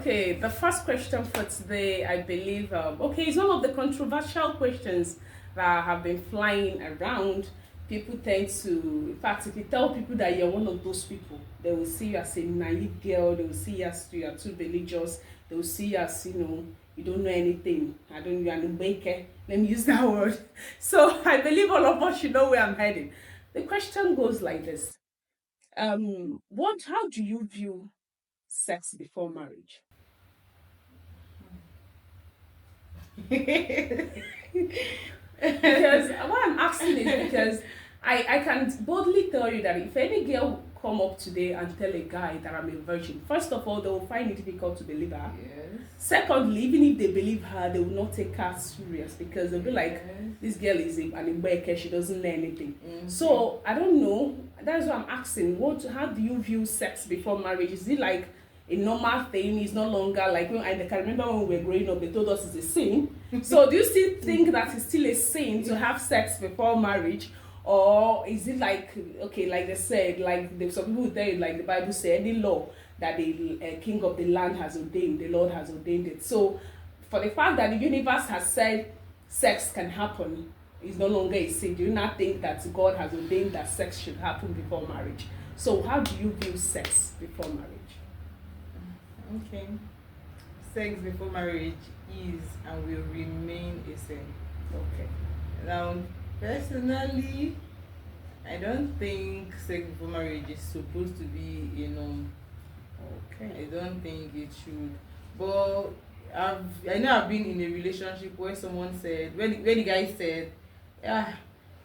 Okay, the first question for today, I believe, okay, it's one of the controversial questions that have been flying around. People tend to, in fact, if you tell people that you're one of those people, they will see you as a naive girl, they will see you as you are too religious, they will see you as, you don't know anything. I don't, you're an baker. Let me use that word. So I believe all of us should know where I'm heading. The question goes like this. How do you view sex before marriage? Because what I'm asking is because I can boldly tell you that if any girl come up today and tell a guy that I'm a virgin, first of all, they will find it difficult to believe her. Yes. Secondly, even if they believe her, they will not take her serious because they'll be like, this girl is an imbeke, she doesn't know anything. So I don't know. That's what I'm asking. How do you view sex before marriage? Is it like a normal thing? Is no longer like I can remember when we were growing up, they told us it's a sin. So do you still think that it's still a sin to have sex before marriage? Or is it like, okay, like they said, like some people tell you, like the Bible said, any law that the king of the land has ordained, the Lord has ordained it. So for the fact that the universe has said sex can happen, is no longer a sin. Do you not think that God has ordained that sex should happen before marriage? So how do you view sex before marriage? Okay. Sex before marriage is and will remain a sin. Okay. Now, personally, I don't think sex before marriage is supposed to be a norm. Okay. I don't think it should. But I know I've been in a relationship where someone said, where the guy said, yeah,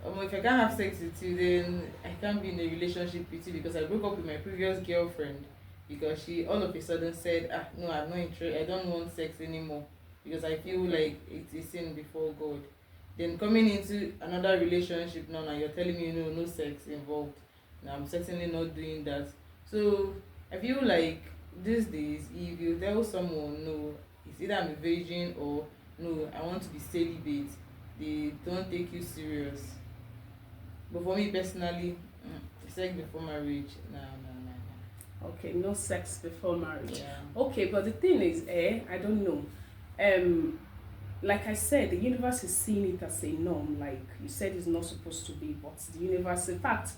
if I can't have sex with you, then I can't be in a relationship with you because I broke up with my previous girlfriend because she all of a sudden said, no, I'm not interested, I don't want sex anymore because I feel like it's a sin before God. Then coming into another relationship now you're telling me no sex involved. Now I'm certainly not doing that. So I feel like these days, if you tell someone no, it's either I'm a virgin or no, I want to be celibate, they don't take you serious. But for me personally, sex before marriage, no. Okay, no sex before marriage. Yeah. Okay, but the thing is, I don't know. Like I said, the universe is seeing it as a norm. Like you said, it's not supposed to be, but the universe, in fact,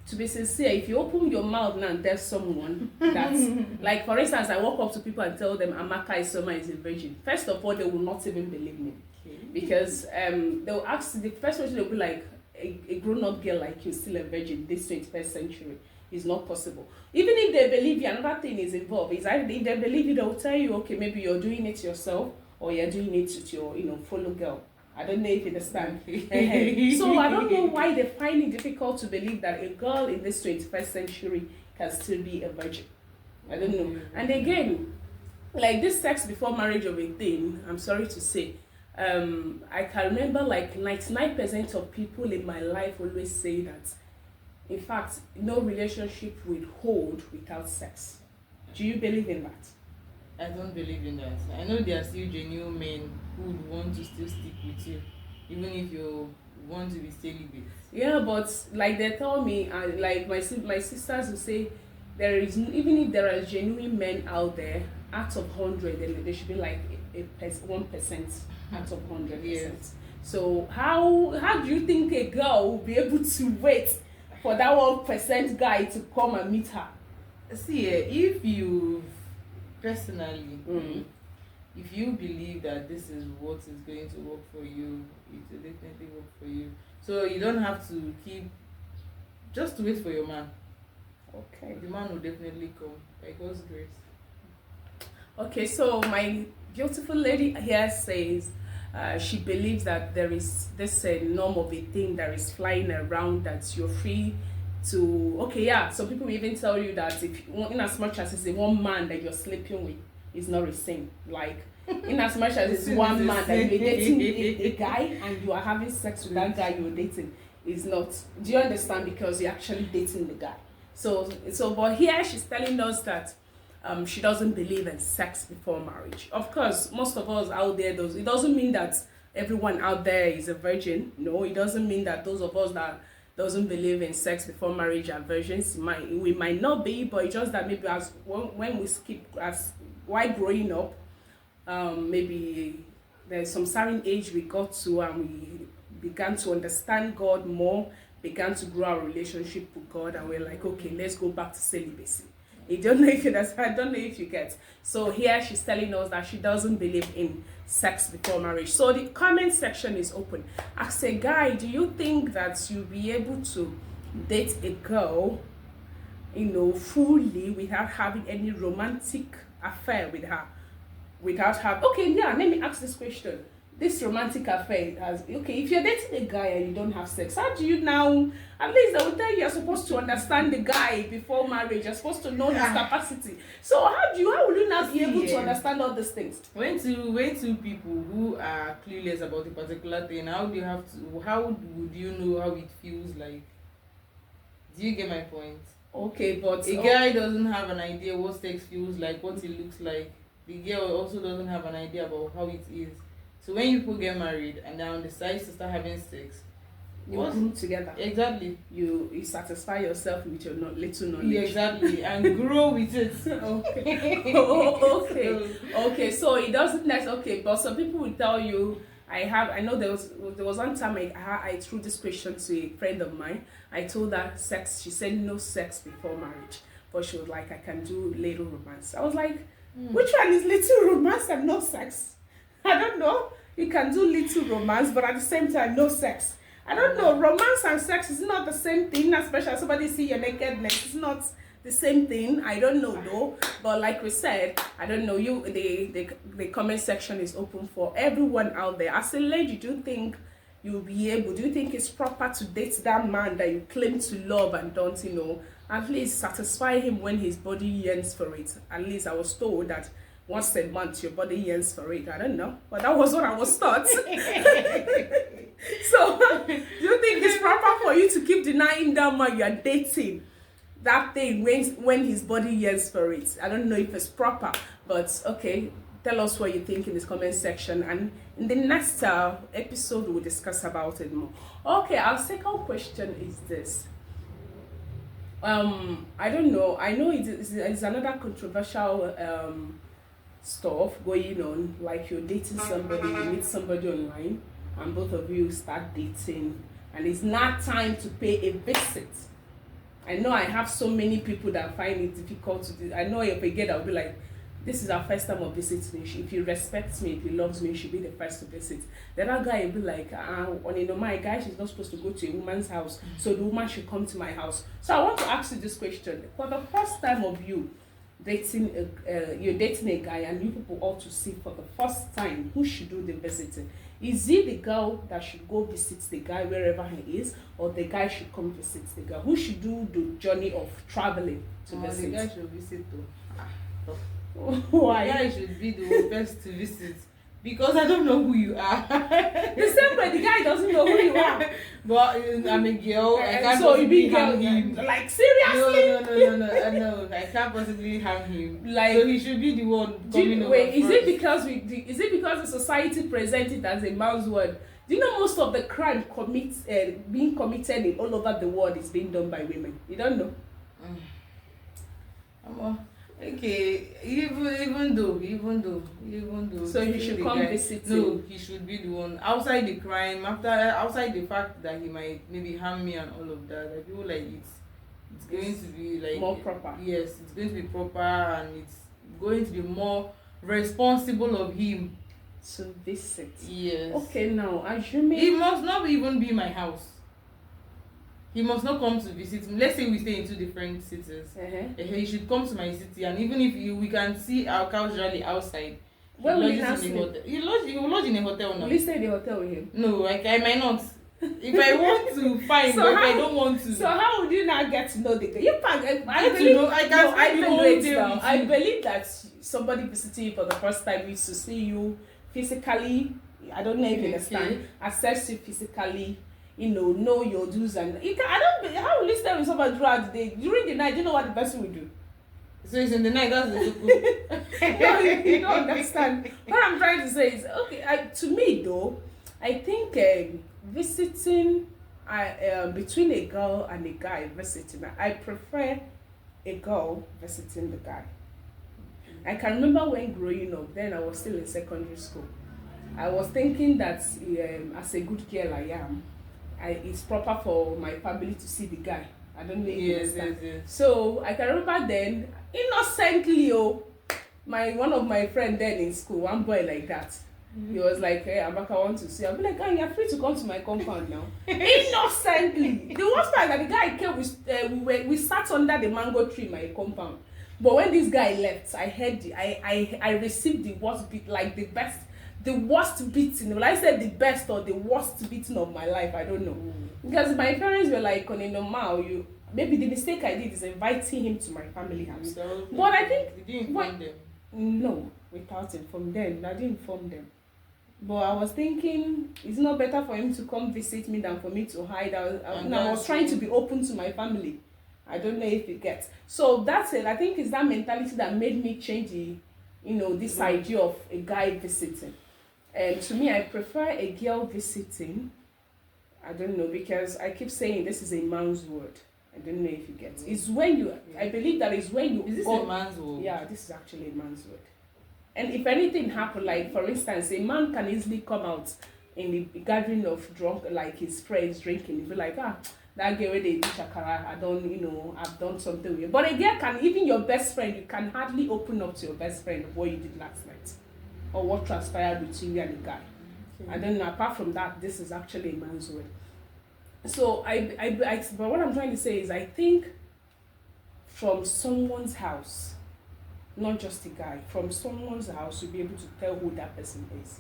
to be sincere, if you open your mouth now and tell someone that, like for instance, I walk up to people and tell them Amaka is a virgin. First of all, they will not even believe me. Okay. Because they will ask, the first question they'll be like, a grown-up girl like you still a virgin this 21st century is not possible. Even if they believe you, another thing is involved. Is if they believe you, they'll tell you, okay, maybe you're doing it yourself or you're doing it with your, fellow girl. I don't know if you understand. So I don't know why they find it difficult to believe that a girl in this 21st century can still be a virgin. I don't know. And again, like this sex before marriage of a thing, I'm sorry to say, I can remember like 99% of people in my life always say that, in fact, no relationship will hold without sex. Do you believe in that? I don't believe in that. I know there are still genuine men who would want to still stick with you, even if you want to be celibate. Yeah, but like they tell me, like my sisters will say, there is, even if there are genuine men out there, out of 100, then there should be like 1% out of 100%. Yes. So how do you think a girl will be able to wait for that 1% guy to come and meet her? See, if you personally, if you believe that this is what is going to work for you, it will definitely work for you. So you don't have to just wait for your man. Okay. The man will definitely come by God's grace. Okay, so my beautiful lady here says she believes that there is this norm of a thing that is flying around that you're free to. Okay, yeah. Some people will even tell you that if in as much as it's a one man that you're sleeping with, is not a sin. Like in as much as it's one man that you're dating a guy and you are having sex with that guy you're dating, is not. Do you understand? Because you're actually dating the guy. So but here she's telling us that she doesn't believe in sex before marriage. Of course, most of us out there it doesn't mean that everyone out there is a virgin. No, it doesn't mean that those of us that doesn't believe in sex before marriage are virgins. We might not be, but it's just that maybe when we skip while growing up, maybe there's some certain age we got to and we began to understand God more, began to grow our relationship with God, and we're like, okay, let's go back to celibacy. I don't know if you understand, I don't know if you get. So here she's telling us that she doesn't believe in sex before marriage. So the comment section is open. As a guy, do you think that you'll be able to date a girl, fully without having any romantic affair with her? Without having, okay, yeah, let me ask this question. This romantic affair has, okay, if you're dating a guy and you don't have sex, how do you now, at least they will tell you you're supposed to understand the guy before marriage, you're supposed to know his capacity. So how will you now be able to understand all these things? When two people who are clueless about a particular thing, how would you know how it feels like? Do you get my point? Okay, but a guy doesn't have an idea what sex feels like, what it looks like. The girl also doesn't have an idea about how it is. So when you people get married and then decide to start having sex, you grow together. Exactly. You satisfy yourself with your little knowledge. Yeah, exactly, and grow with it. Okay. Okay. So it doesn't okay, but some people will tell you. I know there was one time I threw this question to a friend of mine. I told her sex. She said no sex before marriage, but she was like, I can do little romance. I was like, which one is little romance and no sex? I don't know. You can do little romance, but at the same time, no sex. I don't know. Romance and sex is not the same thing, especially somebody see your nakedness. It's not the same thing. I don't know though. But like we said, I don't know. The comment section is open for everyone out there. As a lady, do you think you'll be able? Do you think it's proper to date that man that you claim to love and don't, at least satisfy him when his body yearns for it? At least I was told that once a month your body yearns for it. I don't know, but that was what I was taught. So do you think it's proper for you to keep denying that man you are dating that thing when his body yearns for it? I don't know if it's proper, but okay, tell us what you think in this comment section, and in the next episode we'll discuss about it more. Okay, our second question is this. I don't know, I know it's another controversial stuff going on, like you're dating somebody, you meet somebody online, and both of you start dating, and it's not time to pay a visit. I know I have so many people that find it difficult to do. I know if I get, I'll be like, this is our first time of visiting. If he respects me, if he loves me, he should be the first to visit. The other guy will be like, my guy, she's not supposed to go to a woman's house, so the woman should come to my house. So I want to ask you this question. For the first time of you dating, you're dating a guy and you people ought to see for the first time who should do the visiting. Is it the girl that should go visit the guy wherever he is, or the guy should come visit the girl? Who should do the journey of traveling to visit? The guy should visit though. Why? The guy should be the best to visit. Because I don't know who you are. The same way the guy doesn't know who you are. But I'm a girl. I can't so you be harm girl, him. like seriously? No. I can't possibly harm him. Like, so he should be the one coming over. Wait, is it because the society presents it as a man's word? Do you know most of the crime being committed in all over the world is being done by women? You don't know? Okay, even though. So he should come visit. No, he should be the one outside the crime. Outside the fact that he might maybe harm me and all of that. I feel like it's going to be like more proper. Yes, it's going to be proper, and it's going to be more responsible of him to visit. Yes. Okay, now assuming it must not even be my house. He must not come to visit me. Let's say we stay in two different cities. He should come to my city, and even if we can see our casually outside. Where will you He will lodge in a hotel now. Will you stay in the hotel with him? No, I might not. If I want to, fine. But if I don't want to. So how would you now get to know the guy? You can't. I believe that somebody visiting you for the first time is to see you physically. I don't know if you understand. Assess you physically. Know your do's and how will you stay with somebody throughout the day? During the night, you know what the person will do? So it's in the night, that's the No, you don't understand. What I'm trying to say is, okay, to me though, I think visiting between a girl and a guy visiting, I prefer a girl visiting the guy. I can remember when growing up, then I was still in secondary school. I was thinking that as a good girl I am, it's proper for my family to see the guy. I don't know if you understand. Yes. So I can remember then, innocently, one of my friend then in school, one boy like that, he was like, "Hey, Amaka, I want to see." I'll be like, "Ah, you're free to come to my compound now." Innocently. The worst part that the guy came, we sat under the mango tree in my compound. But when this guy left, I heard I received the worst beat, like the worst beating. Well, I said the best or the worst beating of my life, I don't know. Because my parents were like, on a normal, maybe the mistake I did is inviting him to my family house. But I think, did you inform them? No, without informing them. I didn't inform them. But I was thinking, it's not better for him to come visit me than for me to hide. I was trying to be open to my family. I don't know if it gets. So that's it. I think it's that mentality that made me change this idea of a guy visiting. And to me, I prefer a girl visiting. I don't know, because I keep saying this is a man's word. I don't know if you get. It's when I believe that is when you. Is this a man's word? Yeah, this is actually a man's word. And if anything happen, like for instance, a man can easily come out in the gathering of drunk, like his friends drinking, and be like, that girl where they do shakara, I've done something weird. But a girl can, even your best friend, you can hardly open up to your best friend of what you did last night or what transpired between you and the guy. Okay. I don't know. Apart from that, this is actually a man's word. So but what I'm trying to say is, I think from someone's house, not just a guy, from someone's house, you'll be able to tell who that person is.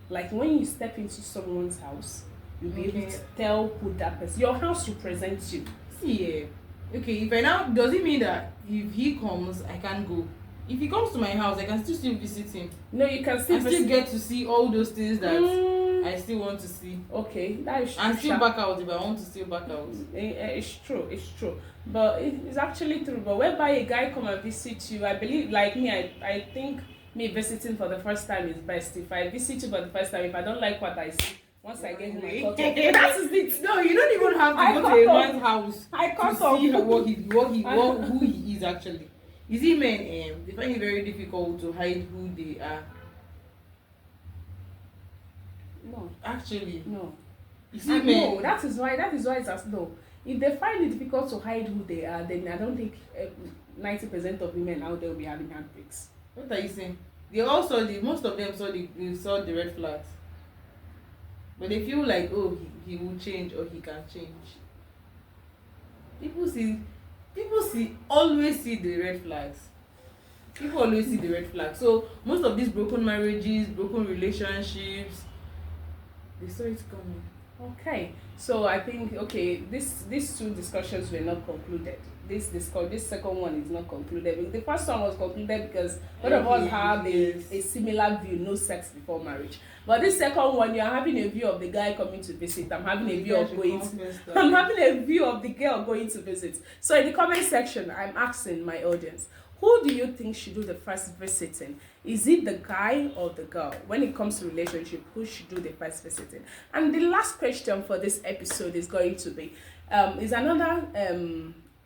Like when you step into someone's house, you'll be able to tell who that person. Your house represents you. See, okay, if I now, does it mean that if he comes, I can't go? If he comes to my house, I can still visit him. No, you can still get to see all those things that I still want to see. Okay, that is true. And still back out if I want to still back out. It's true. But it's actually true. But whereby a guy come and visit you, I believe, like me, I think me visiting for the first time is best. If I visit you for the first time, if I don't like what I see, once I get home, I cut off. That is it. No, you don't even have to go to a man's house to see who he is actually. You see, men, they find it very difficult to hide who they are. No. Actually. No. You see, men. No, that is why it's as though if they find it difficult to hide who they are, then I don't think 90% of women out there will be having handbrakes. What are you saying? Most of them saw the red flags. But they feel like, he will change or he can change. People always see the red flags. People always see the red flags. So most of these broken marriages, broken relationships, they saw it coming. Okay. So I think these two discussions were not concluded. This second one is not concluded. The first one was concluded because both of us have a similar view, no sex before marriage. But this second one, you are having a view of the guy coming to visit. I'm having a view of the girl going to visit. So in the comment section, I'm asking my audience, who do you think should do the first visiting? Is it the guy or the girl? When it comes to relationship, who should do the first visiting? And the last question for this episode is going to be, is another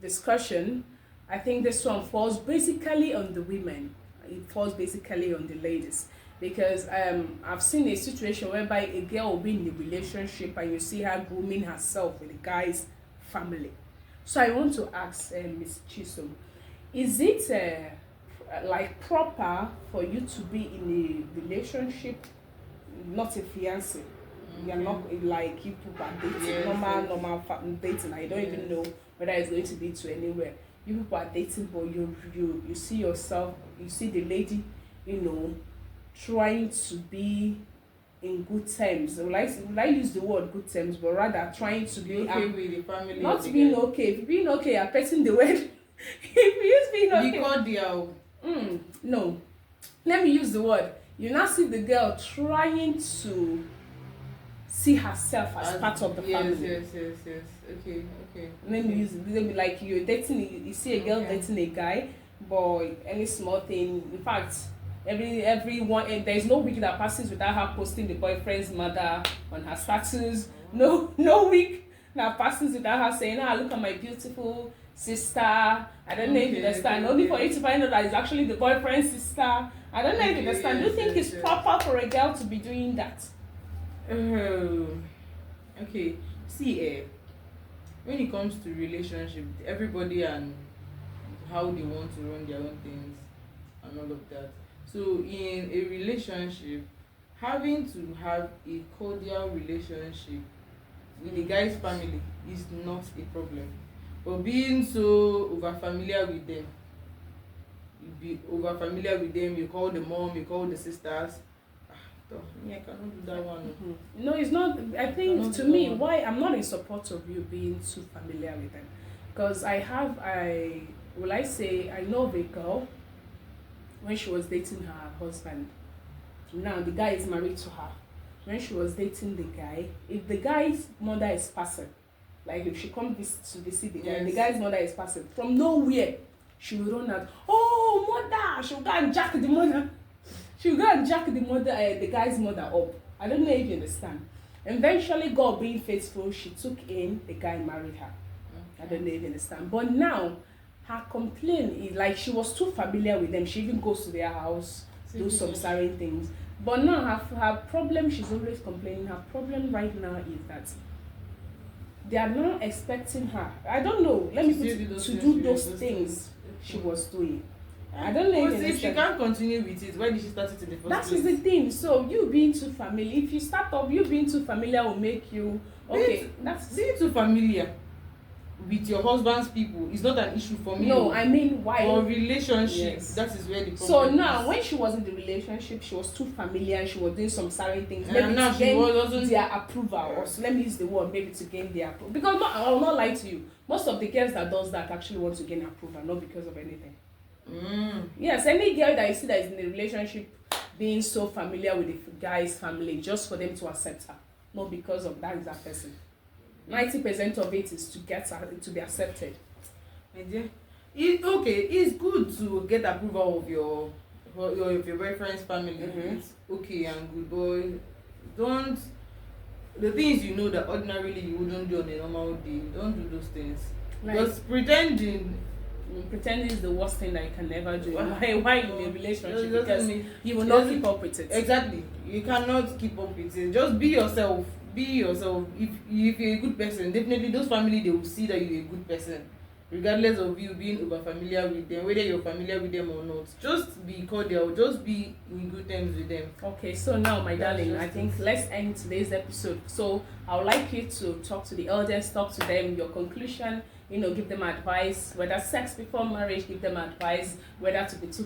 discussion. I think this one falls basically on the women. It falls basically on the ladies. Because I've seen a situation whereby a girl will be in the relationship and you see her grooming herself with the guy's family. So I want to ask Ms. Chisom, is it like proper for you to be in a relationship, not a fiance? You're not like you people are dating, normal dating. I don't even know whether it's going to lead to anywhere. You people are dating, but you see yourself, you see the lady, trying to be in good terms. Will I use the word good terms, but rather trying to be okay with the family. Not being okay. If being okay, you're pressing the word. If you use being okay. Cordial. No. Let me use the word. You now see the girl trying to see herself as part of the family. Yes. Okay. Let me use it. Let me, like you're dating. You see a girl dating a guy, but any small thing. In fact, everyone, and there's no week that passes without her posting the boyfriend's mother on her status. No week that passes without her saying, look at my beautiful sister. I don't know if you understand. Only for you to find out that it's actually the boyfriend's sister. I don't know if you understand. Do you think it's proper for a girl to be doing that? Okay. See, when it comes to relationship, everybody and how they want to run their own things and all of that. So in a relationship, having to have a cordial relationship with the guy's family is not a problem. But being so over familiar with them, you call the mom, you call the sisters. I cannot do that one. Mm-hmm. No, it's not. I think to me, why I'm not in support of you being too familiar with them, because I know of a girl when she was dating her husband. Now the guy is married to her. When she was dating the guy, if the guy's mother is passing, like if she comes to visit the guy, the guy's mother is passing from nowhere, she will run out. Oh, mother! She'll go and jack the mother. She'll go and jack the guy's mother up. I don't know if you understand. Eventually, God being faithful, she took in the guy, married her. I don't know if you understand. But now, her complaint is like she was too familiar with them. She even goes to their house, do some certain things. But now her problem, she's always complaining. Her problem right now is that they are not expecting her. I don't know. Let me put it, to do those things she was doing. I don't know if she can't continue with it. Why did she start it in the first place? That is the thing. So you being too familiar, if you start off, you being too familiar will make you okay. Being too familiar with your husband's people is not an issue for me. No, I mean why? Or relationship, yes. That is where the problem so is. now when she was in the relationship, she was too familiar and she was doing some certain things. And maybe now to gain their approval, or so let me use the word, maybe to gain their approval. Because I will not lie to you, most of the girls that does that actually want to gain approval, not because of anything. Yes, any girl that you see that is in a relationship being so familiar with the guy's family just for them to accept her, not because of that is that person. 90% of it is to get her to be accepted. My dear, it's good to get approval of your boyfriend's family. It's okay and good, but the things you know that ordinarily you wouldn't do on a normal day, don't do those things. Like, just pretending is the worst thing that you can ever do. Why in a relationship? Because you will not keep up with it. Exactly, you cannot keep up with it. Just be yourself. If you're a good person, definitely those family, they will see that you're a good person, regardless of you being over familiar with them, whether you're familiar with them or not. Just be cordial, just be in good terms with them. Okay, so now my darling, I think let's end today's episode. So I would like you to talk to the elders, talk to them, your conclusion, give them advice, whether sex before marriage, give them advice, whether to be too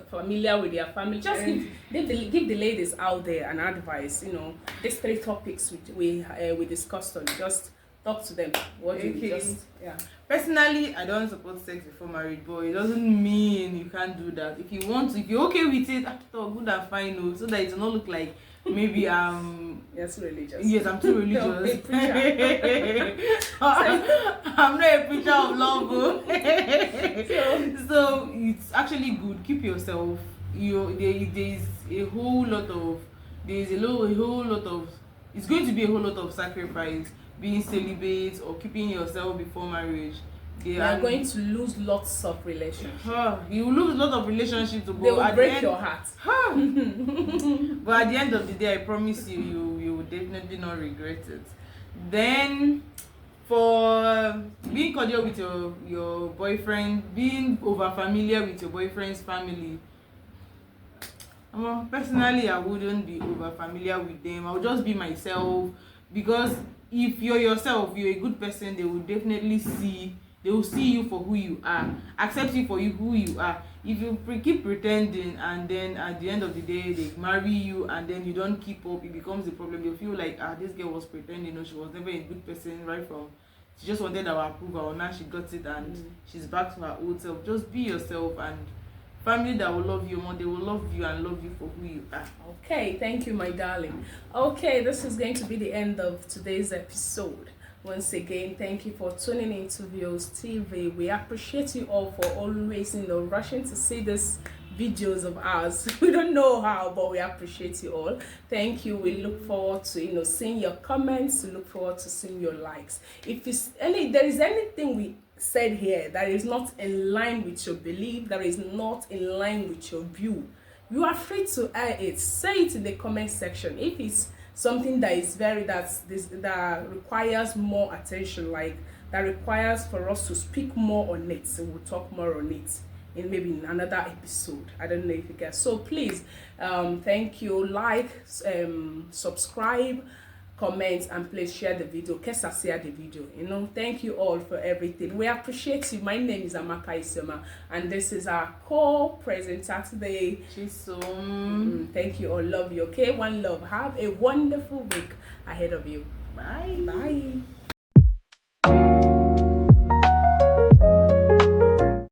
familiar with their family. Just give the ladies out there an advice. These 3 topics we discussed on. Just talk to them. Personally, I don't support sex before marriage, but it doesn't mean you can't do that. If you want to, if you're okay with it, after all, good and fine, so that it will not look like maybe yes, religious. Yes, I'm too religious. I'm not a preacher of love. So it's actually good. Keep yourself. There's a whole lot of it's going to be a whole lot of sacrifice being celibate or keeping yourself before marriage. You are going to lose lots of relationships. You will lose a lot of relationships. They will break your heart. But at the end of the day, I promise you will definitely not regret it. Then, for being cordial with your boyfriend, being over familiar with your boyfriend's family, personally, I wouldn't be over familiar with them. I would just be myself, because if you're yourself, you're a good person, they will definitely see you for who you are, accept you for who you are. If you keep pretending and then at the end of the day they marry you and then you don't keep up, it becomes a problem. They feel like this girl was pretending, she was never a good person right from, she just wanted our approval, now she got it and she's back to her old self. Just be yourself, and family that will love you more, they will love you and love you for who you are. Okay, thank you, my darling. Okay, this is going to be the end of today's episode. Once again, thank you for tuning into Views TV. We appreciate you all for always, rushing to see these videos of ours. We don't know how, but we appreciate you all. Thank you. We look forward to, seeing your comments. We look forward to seeing your likes. If there is anything we said here that is not in line with your belief, that is not in line with your view, you are free to air it. Say it in the comment section. If it's something that is that requires more attention, like that requires for us to speak more on it, so we'll talk more on it in maybe in another episode. I don't know if you get. So please, thank you. Like, subscribe, comment, and please share the video. Share the video. Thank you all for everything. We appreciate you. My name is Amaka Isema, and this is our co-presenter today. Thank you all. Love you. Okay, one love. Have a wonderful week ahead of you. Bye. Bye.